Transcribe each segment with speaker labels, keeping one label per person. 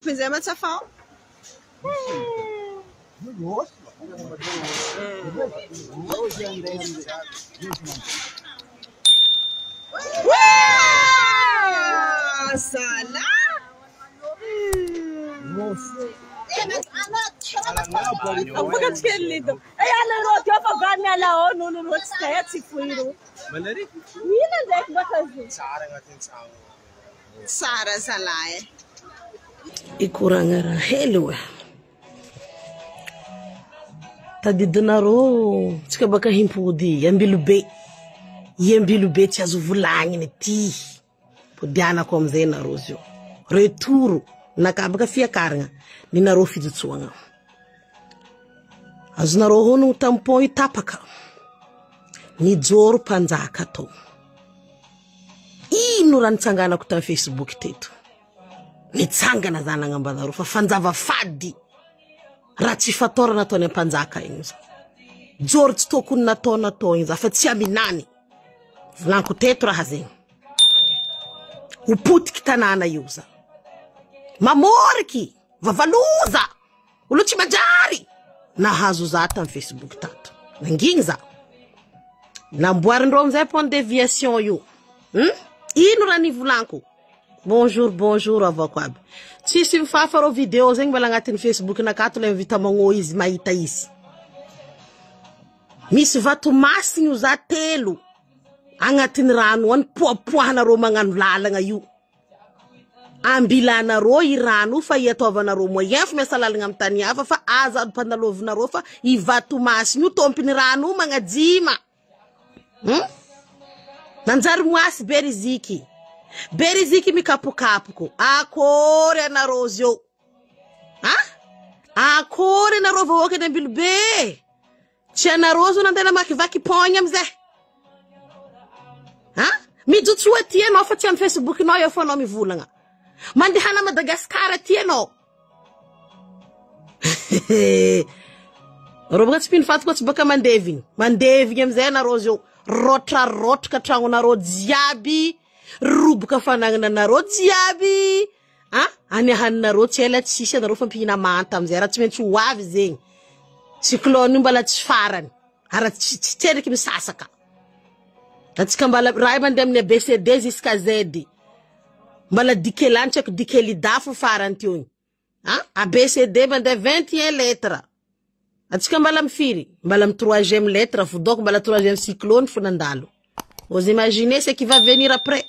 Speaker 1: Pezema tsafao. Sala.
Speaker 2: Abuka tshelido. Ayala ro tyofa gani ala no tshaya tsifuiro.
Speaker 1: Malari?
Speaker 2: Mina ndek bakazi.
Speaker 1: Sara ngatin sawo. Sara salae.
Speaker 3: Ikurangara helwa. Tadidinaro tsika baka himpody yambilube tsy azo volagniny ty podiana ko amizay nareo zio returo nakabaka fiakaragna ny nareo fijotsoagna azonareo hono tampon itapaka ny joro panjaka atao ino raha nitsanganako tam Facebook teto nitsangana zany agnambanareo fa fanjava fady raha tsy fatorana ataony ampanjaka igny za joro tsy tokony natao igny za fa tsy aminany volanko teto raha zegny upotiky tanàna io za mamoriky vavaloza olo tsy manjary nahazo za tam Facebook tato nangigny za namboarindreo amizay point de déviation io ino raha nivolanko bonjour avako aby tsisy mifafa ro video zegny mbala agnatin'ny Facebook nakato le vita magno izy mahita izy misy vato masigny io za telo agnatin'ny rano any poapoahanareo magnano lalagna io ambilanareo i rano fa iataovanareo moyen fa miasa lalagna amin'ny tany hafa fa azado pandalovinareo fa i vato masigny io tompiny rano magnajima nanjary moasy beriziki mikapokapoko akory anareo zio akory anareo vahoaka ny ambilobe tsy anareo zo nandena makivaky pogny amizay mijotsoa ty anao fa tsy amin'ny Facebook nao eo fa anao mivolagna mandehana Madagasikara ty anao rô baka tsy pino fatoko tsy baka mandevigny amizay anareo zio rotrarotraka tragnonareo jiaby roboka fanagnana nareo jiaby aniahaninareo tsy ela tsisy anareo fa mpihina manta amizay raha tsy maintsy ho avy zegny cyclone io mbala tsy farany ara tsy tseriky misasaka atsika mbala raha mandeha amin'ny ABCD jusqu'à Z mbala dikelany tsy haiko dikelidafo farany teo igny ABCD mandeha 21 lettres atsika mbala mifiry mbala amin'ny 3e lettre vodoko mbala 3e cyclone fo nandalo vous imaginez ce qui va venir après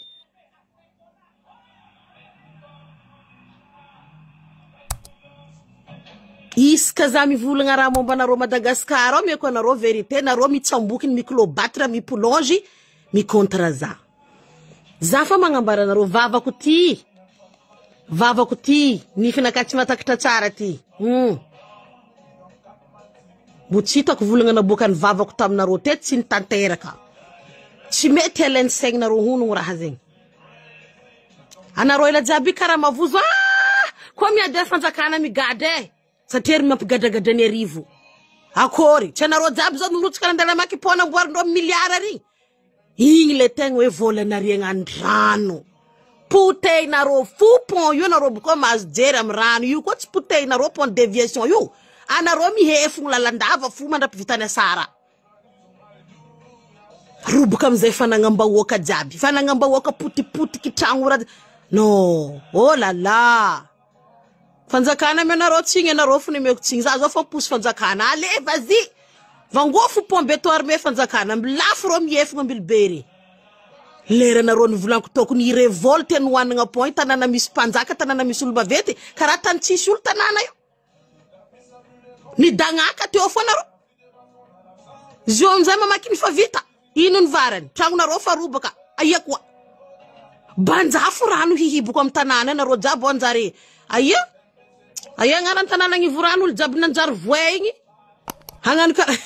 Speaker 3: iska za mivolagna raha momba nareo Madagasikara ao mieko anareo vérité nareo mitsamboky ny miclobatra miplonge mikontra za fa magnambara nareo vavako ty nifinaka tsy matakatra tsara ty bo tsy hitako volagna naboaka ny vavako taminareo teto tsy nitanteraka tsy mety alainy saignareo hono raha zegny anareo ila jiaby karaha mavozo koa miady fanjakana migady satria mampigadragadra ny arivo akory tsy anareo jiaby zao mirotsaka nandala maky pona amboarindreo miliara ry igny le tegna hoe volanariagna andrano poteinareo fo pont io nareo boka mahazo jery amin'ny rano io koa tsy poteinareo point de déviation io anareo mihefogno lalandava fo mandrapivitany asara roboka amizay fanagnambahoaka jiaby fanagnambahoaka potipotiky tragno raha no oh là là fanjakana ame anareo tsigny anareo fo nemeko tsigny za zao fa posy fanjakana ale vas-y vangofo pont béton armé fanjakana milafo ro mihefogno ambilobery lera nareo nivolanko tokony revolte nohanagna pont tanana misy panjaka tanana misy olo bavety karaha tany tsisy olo tanana io ni dagnaka teo fo nareo zio amizay mamaky ny fa vita ino ny varany tragno nareo fa robaka aia koa banjafo rano hihiboko amin'ny tanàna nareo jiaby anjare aia agnarany tanàna gny vorano olo jiaby nanjary voay igny hagnano karaha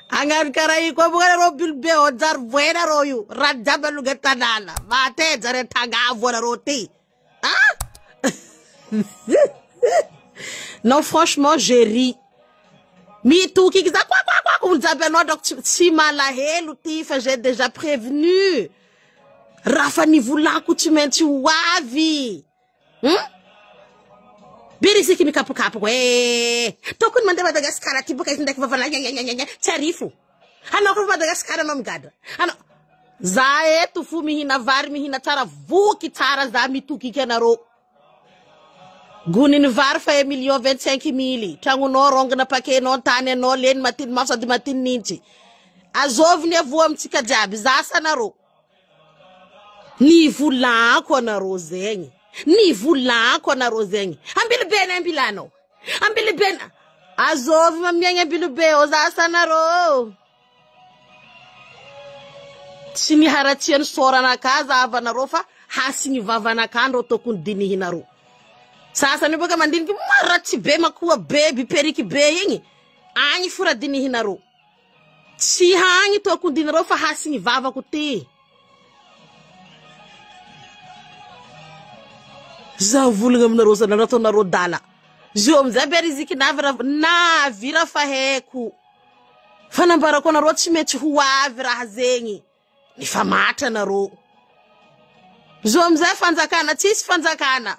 Speaker 3: hagnano karaha io koa boka nareo bilobe anjary voay nareo io raha jiaby alonga tanàna mate jare tangavo anareo ty non franchement j'ai ri mitoky iky za kwa olo jiaby anao drako tsy malahelo ty fa j'ai déjà prévenu raha fa nivolako tsy maintsy ho avy Birisiki ni kapu we. Tokun mande Madagascar tibuka isindaki vavana nya charifu. Hana kwa Madagascar no mgada. Hana zae tufu mihina vari mihina tara vuki tara za mituki kenaro. Gunin var fa 1,25,000. Tangu no rong na pake no tane no len matin mafsa di matin ninchi. Azovni avua mtika jabi zasa naro. Ni vulako na rozengi. Ni vulako na rozengi. Ambili bena ambilano. Ambili bena. Azovi mamyenye bilu beo zasa naro. Sini haratien sora na kaza ava na rofa. Hasini vava na kandro tokun dini hinaro. Sasa ni boga mandini ki marati be makuwa baby periki be yengi. Anyi fura dini hinaro. Si hangi tokun dini rofa hasini vava kuti. Za vulunga mna rosa na rato na rodala. Zio mzaberi ziki na vira faheku. Fana mbarako na roti mechi huwa vira hazengi. Ni famata na ro. Zio fanzakana, tisi fanzakana.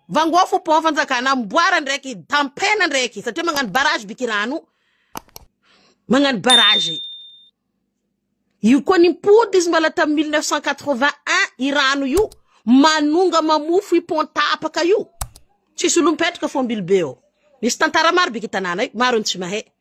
Speaker 3: Vangofu po fanzakana, mbwara nreki, tampena nreki. Sate mangan barrage bikiranu. Mangan barrage. Yuko ni mpudis malata 1981 iranu yu. Manunga mamufu ipontapa kayu. Chisulum ka fombil beo. Nistantara marbi kitanana, maron chimahe.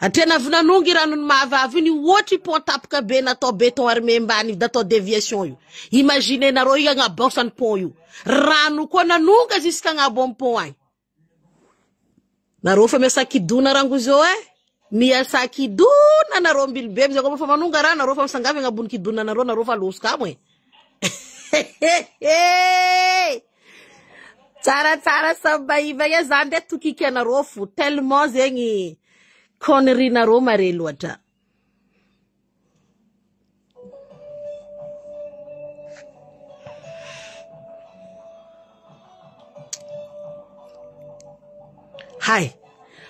Speaker 3: Atena vuna nungi ranun mavavu ni woti pontapa ka be na to beton arme mbani da to deviation yu. Imagine na roya nga bosan pon yu. Ranu ko na nunga jiska nga bom pon. Na rofa me sakiduna ranguzo Mia sakiduna na rombil be. Mzako mfa manunga rana rofa msangavi nga bun kiduna na rofa luska Tsara sabaiva ya zande tukike na rofu tellement zengi konri na roma reluata. Hai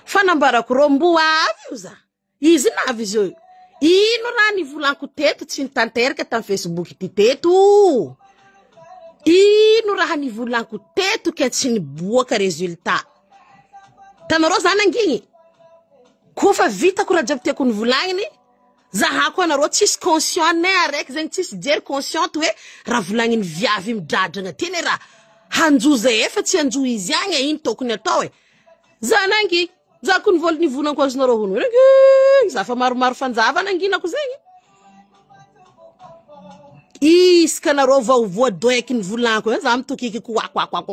Speaker 3: fana mbara kurombu aviuza izi na avizio ino rani vulanku tetu tsintanterka tam Facebook titetu ino raha ni vulanku tetu ke tsini buoka resultat tanaro zanangingi kufa vita kura jabte kun vulangini za hako na ro tsis conscient ne arek zeng tsis jer conscient we ra vulangini viavi mdradrangna tenera hanjuza efa tsi hanju izyanga in tokune towe zanangi za kun vol ni vulan ko znoro hunu za fa maru fanzava nangina kuzengi iska na rova uvo doekin vulan ko za mtukiki kwa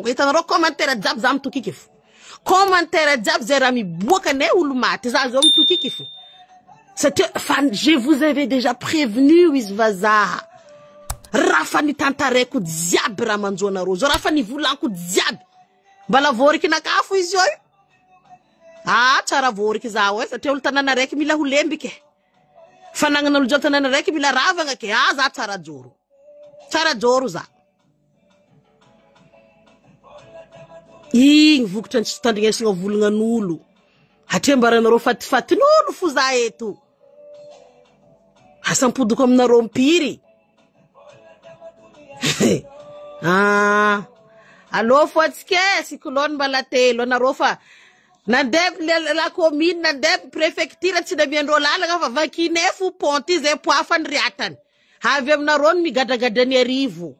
Speaker 3: ita ro commentaire jab za mtukiki commentaire jab zera mi boka ne ulumate za zo mtukiki fu c'était fan je vous avais déjà prévenu wisvaza rafa ni tantare ku diabra manzona rozo rafa ni vulan ku diab bala voriki na kafu izyo tsara voriki zawe sa teul tanana reki mila hulembike fanangana lu jotanana reki mila ravanga ke za tsara joru za vuktan standing singa vulunga nulu hatembara na ro fati nulu fuza etu hasampudu kom na rompiri alo fotske sikulon balatelo na rofa na deb la commune na deb préfecture ti de biendo la nga vakine fu ponti ze poafan riatan havem na ron mi gada ne rivu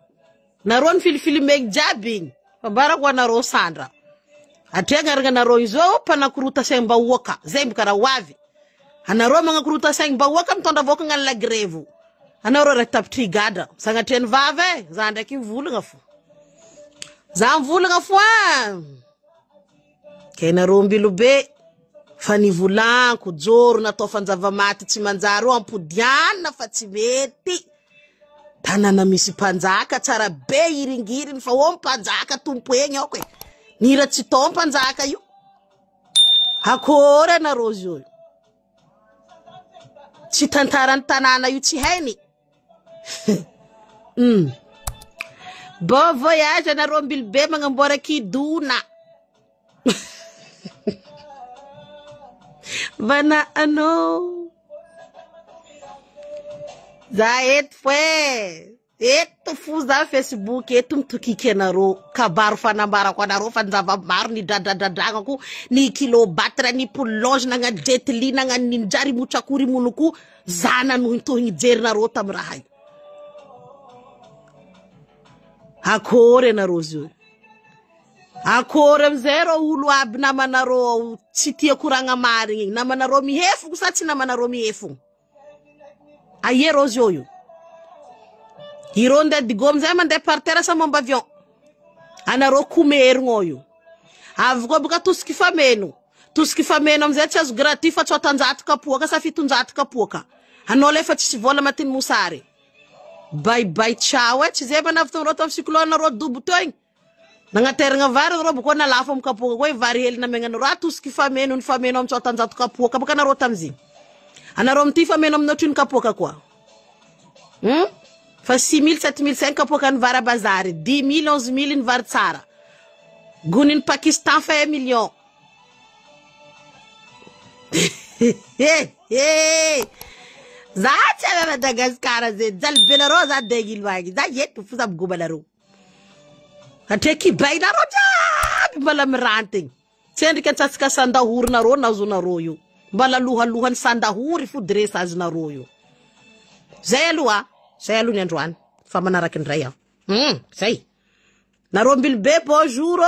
Speaker 3: na ron fil meg jabing bara kwa na rosandra atenga ranga na roizo pana kuruta semba woka zembu kara wavi ana roma nga kuruta semba woka mtonda voka nga la greve ana ro retapti gada sanga ten vave zanda ki vulunga fu zam vulunga fu kena rombi lube fani vulan ku joru na tofanzava mati chimanzaro ampudiana fatsimeti tanana misi panzaka tsara be iringirin fa won panzaka tumpuenyo kwe nira chitom panzaka yu hakora na rozo chitantaran tanana yu chiheni bon voyage na rombil be mangambora ki duna Vana ano Zaid fue eto fuza Facebook eto mitokika anareo kabaro fanambarako anareo fa nzava-maro ny dradadradragako ny kilobatra ny prolonge nagna jetli nagna ninjary motrakory monoko zana noho tohigny jerinareo tamy raha io akory anareo zio akory amizay ro olo aby namanareo tsy tia koragna marigny igny namanareo mihefogno sa tsy namanareo mihefogno aie ro zio io iro nde digo amizay mandeha par terre sa momba avion anareo komerigno io avy koa boka tosiky fameno amizay tsy azo gratuit fa 600 kapoaka sa 700 kapoaka anao lefa tsisy vola matiny mosary bye ciao tsy zay manavy taminareo tamy cyclone nareo dobo teo igny nagnateragna vary nareo boko nalafo amy kapoaka koa vary hely namegnanareo atosiky fameno ny fameno amy 600 kapoaka boka nareo tamizigny anareo amty fameno amin'ny otriny kapoaka koa fa 6 000 7 500 kapoaka ny vary a bazary 10 000 11 000 ny vary tsara goniny Pakistan fa 1 million za tsy avy Madagasikara zay jalbenareo za degily wagi za yeto fuza mgobanareo atria kibainareo jiaby mbala miranty igny tsy endriky antsatsika sandahorinareo nazonareo io mbala lohalohany sandahory fodresa azonareo io zay aloha ny androany fa manaraky ndray aho zay nareo mbilibe bonjour